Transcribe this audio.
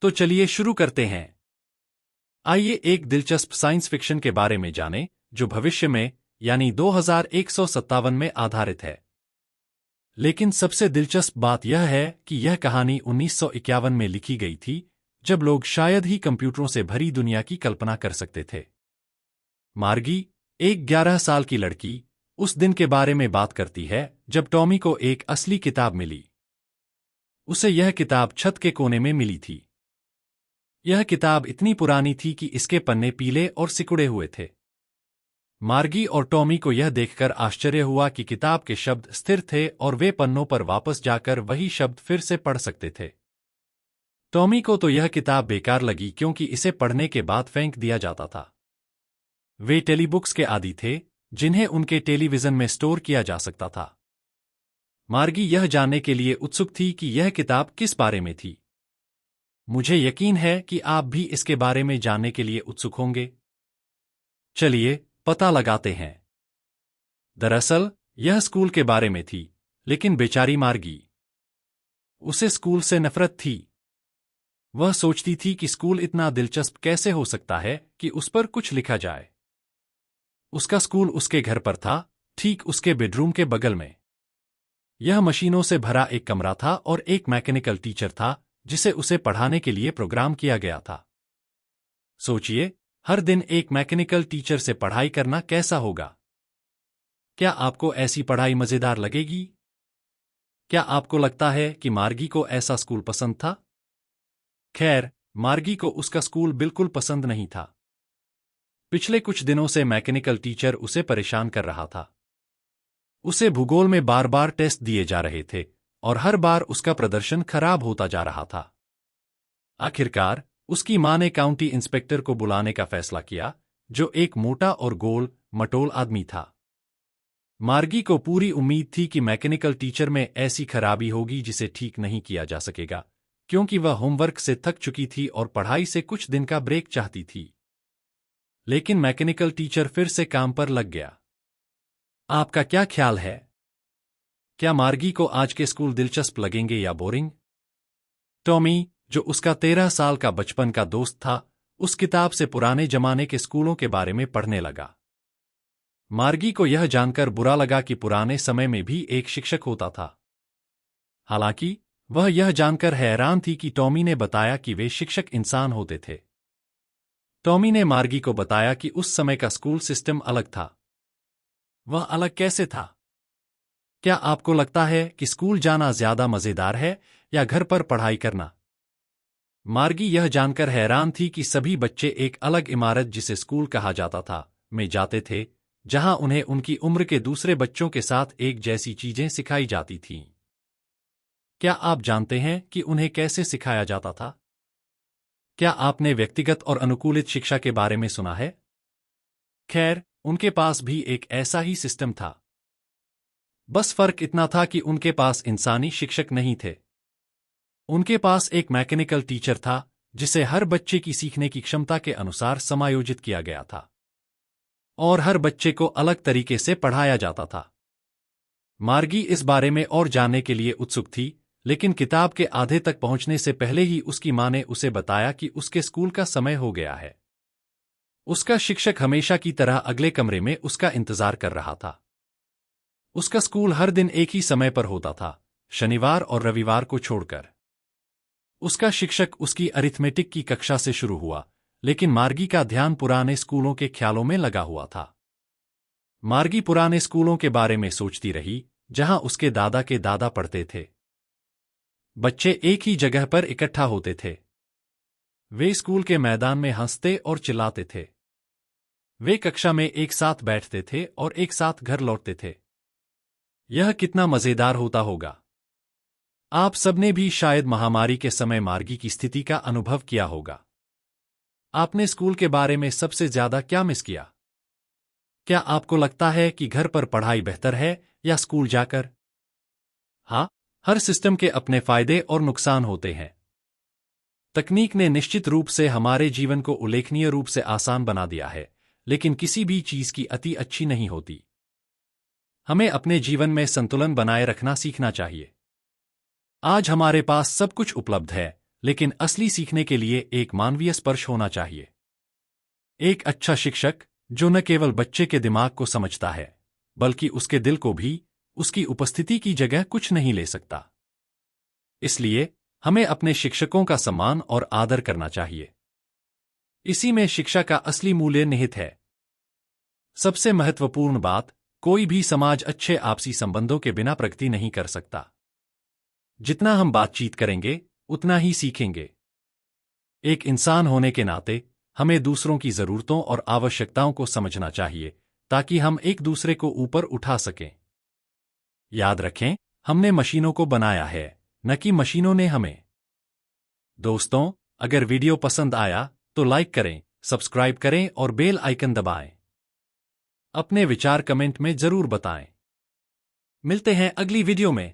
तो चलिए शुरू करते हैं। आइए एक दिलचस्प साइंस फिक्शन के बारे में जानें, जो भविष्य में यानी 2157 में आधारित है। लेकिन सबसे दिलचस्प बात यह है कि यह कहानी 1951 में लिखी गई थी, जब लोग शायद ही कंप्यूटरों से भरी दुनिया की कल्पना कर सकते थे। मार्गी, एक 11 साल की लड़की, उस दिन के बारे में बात करती है जब टॉमी को एक असली किताब मिली। उसे यह किताब छत के कोने में मिली थी। यह किताब इतनी पुरानी थी कि इसके पन्ने पीले और सिकुड़े हुए थे। मार्गी और टॉमी को यह देखकर आश्चर्य हुआ कि किताब के शब्द स्थिर थे और वे पन्नों पर वापस जाकर वही शब्द फिर से पढ़ सकते थे। टॉमी को तो यह किताब बेकार लगी क्योंकि इसे पढ़ने के बाद फेंक दिया जाता था। वे टेलीबुक्स के आदी थे, जिन्हें उनके टेलीविजन में स्टोर किया जा सकता था। मार्गी यह जानने के लिए उत्सुक थी कि यह किताब किस बारे में थी। मुझे यकीन है कि आप भी इसके बारे में जानने के लिए उत्सुक होंगे। चलिए पता लगाते हैं। दरअसल यह स्कूल के बारे में थी, लेकिन बेचारी मार्गी, उसे स्कूल से नफरत थी। वह सोचती थी कि स्कूल इतना दिलचस्प कैसे हो सकता है कि उस पर कुछ लिखा जाए। उसका स्कूल उसके घर पर था, ठीक उसके बेडरूम के बगल में। यह मशीनों से भरा एक कमरा था और एक मैकेनिकल टीचर था जिसे उसे पढ़ाने के लिए प्रोग्राम किया गया था। सोचिए, हर दिन एक मैकेनिकल टीचर से पढ़ाई करना कैसा होगा। क्या आपको ऐसी पढ़ाई मजेदार लगेगी? क्या आपको लगता है कि मार्गी को ऐसा स्कूल पसंद था? खैर, मार्गी को उसका स्कूल बिल्कुल पसंद नहीं था। पिछले कुछ दिनों से मैकेनिकल टीचर उसे परेशान कर रहा था। उसे भूगोल में बार बार टेस्ट दिए जा रहे थे और हर बार उसका प्रदर्शन खराब होता जा रहा था। आखिरकार उसकी मां ने काउंटी इंस्पेक्टर को बुलाने का फैसला किया, जो एक मोटा और गोल मटोल आदमी था। मार्गी को पूरी उम्मीद थी कि मैकेनिकल टीचर में ऐसी खराबी होगी जिसे ठीक नहीं किया जा सकेगा, क्योंकि वह होमवर्क से थक चुकी थी और पढ़ाई से कुछ दिन का ब्रेक चाहती थी। लेकिन मैकेनिकल टीचर फिर से काम पर लग गया। आपका क्या ख्याल है? क्या मार्गी को आज के स्कूल दिलचस्प लगेंगे या बोरिंग? टॉमी, जो उसका 13 साल का बचपन का दोस्त था, उस किताब से पुराने जमाने के स्कूलों के बारे में पढ़ने लगा। मार्गी को यह जानकर बुरा लगा कि पुराने समय में भी एक शिक्षक होता था। हालांकि वह यह जानकर हैरान थी कि टॉमी ने बताया कि वे शिक्षक इंसान होते थे। टॉमी ने मार्गी को बताया कि उस समय का स्कूल सिस्टम अलग था। वह अलग कैसे था? क्या आपको लगता है कि स्कूल जाना ज्यादा मजेदार है या घर पर पढ़ाई करना? मार्गी यह जानकर हैरान थी कि सभी बच्चे एक अलग इमारत, जिसे स्कूल कहा जाता था, में जाते थे, जहां उन्हें उनकी उम्र के दूसरे बच्चों के साथ एक जैसी चीजें सिखाई जाती थीं। क्या आप जानते हैं कि उन्हें कैसे सिखाया जाता था? क्या आपने व्यक्तिगत और अनुकूलित शिक्षा के बारे में सुना है? खैर, उनके पास भी एक ऐसा ही सिस्टम था। बस फर्क इतना था कि उनके पास इंसानी शिक्षक नहीं थे। उनके पास एक मैकेनिकल टीचर था, जिसे हर बच्चे की सीखने की क्षमता के अनुसार समायोजित किया गया था, और हर बच्चे को अलग तरीके से पढ़ाया जाता था। मार्गी इस बारे में और जानने के लिए उत्सुक थी, लेकिन किताब के आधे तक पहुंचने से पहले ही उसकी मां ने उसे बताया कि उसके स्कूल का समय हो गया है। उसका शिक्षक हमेशा की तरह अगले कमरे में उसका इंतजार कर रहा था। उसका स्कूल हर दिन एक ही समय पर होता था, शनिवार और रविवार को छोड़कर। उसका शिक्षक उसकी अरिथमेटिक की कक्षा से शुरू हुआ, लेकिन मार्गी का ध्यान पुराने स्कूलों के ख्यालों में लगा हुआ था। मार्गी पुराने स्कूलों के बारे में सोचती रही, जहां उसके दादा के दादा पढ़ते थे। बच्चे एक ही जगह पर इकट्ठा होते थे। वे स्कूल के मैदान में हंसते और चिल्लाते थे। वे कक्षा में एक साथ बैठते थे और एक साथ घर लौटते थे। यह कितना मजेदार होता होगा। आप सबने भी शायद महामारी के समय मार्गी की स्थिति का अनुभव किया होगा। आपने स्कूल के बारे में सबसे ज्यादा क्या मिस किया? क्या आपको लगता है कि घर पर पढ़ाई बेहतर है या स्कूल जाकर? हाँ, हर सिस्टम के अपने फायदे और नुकसान होते हैं। तकनीक ने निश्चित रूप से हमारे जीवन को उल्लेखनीय रूप से आसान बना दिया है, लेकिन किसी भी चीज की अति अच्छी नहीं होती। हमें अपने जीवन में संतुलन बनाए रखना सीखना चाहिए। आज हमारे पास सब कुछ उपलब्ध है, लेकिन असली सीखने के लिए एक मानवीय स्पर्श होना चाहिए। एक अच्छा शिक्षक जो न केवल बच्चे के दिमाग को समझता है बल्कि उसके दिल को भी, उसकी उपस्थिति की जगह कुछ नहीं ले सकता। इसलिए हमें अपने शिक्षकों का सम्मान और आदर करना चाहिए। इसी में शिक्षा का असली मूल्य निहित है। सबसे महत्वपूर्ण बात, कोई भी समाज अच्छे आपसी संबंधों के बिना प्रगति नहीं कर सकता। जितना हम बातचीत करेंगे उतना ही सीखेंगे। एक इंसान होने के नाते हमें दूसरों की जरूरतों और आवश्यकताओं को समझना चाहिए ताकि हम एक दूसरे को ऊपर उठा सकें। याद रखें, हमने मशीनों को बनाया है, न कि मशीनों ने हमें। दोस्तों, अगर वीडियो पसंद आया तो लाइक करें, सब्सक्राइब करें और बेल आइकन दबाएं। अपने विचार कमेंट में जरूर बताएं। मिलते हैं अगली वीडियो में।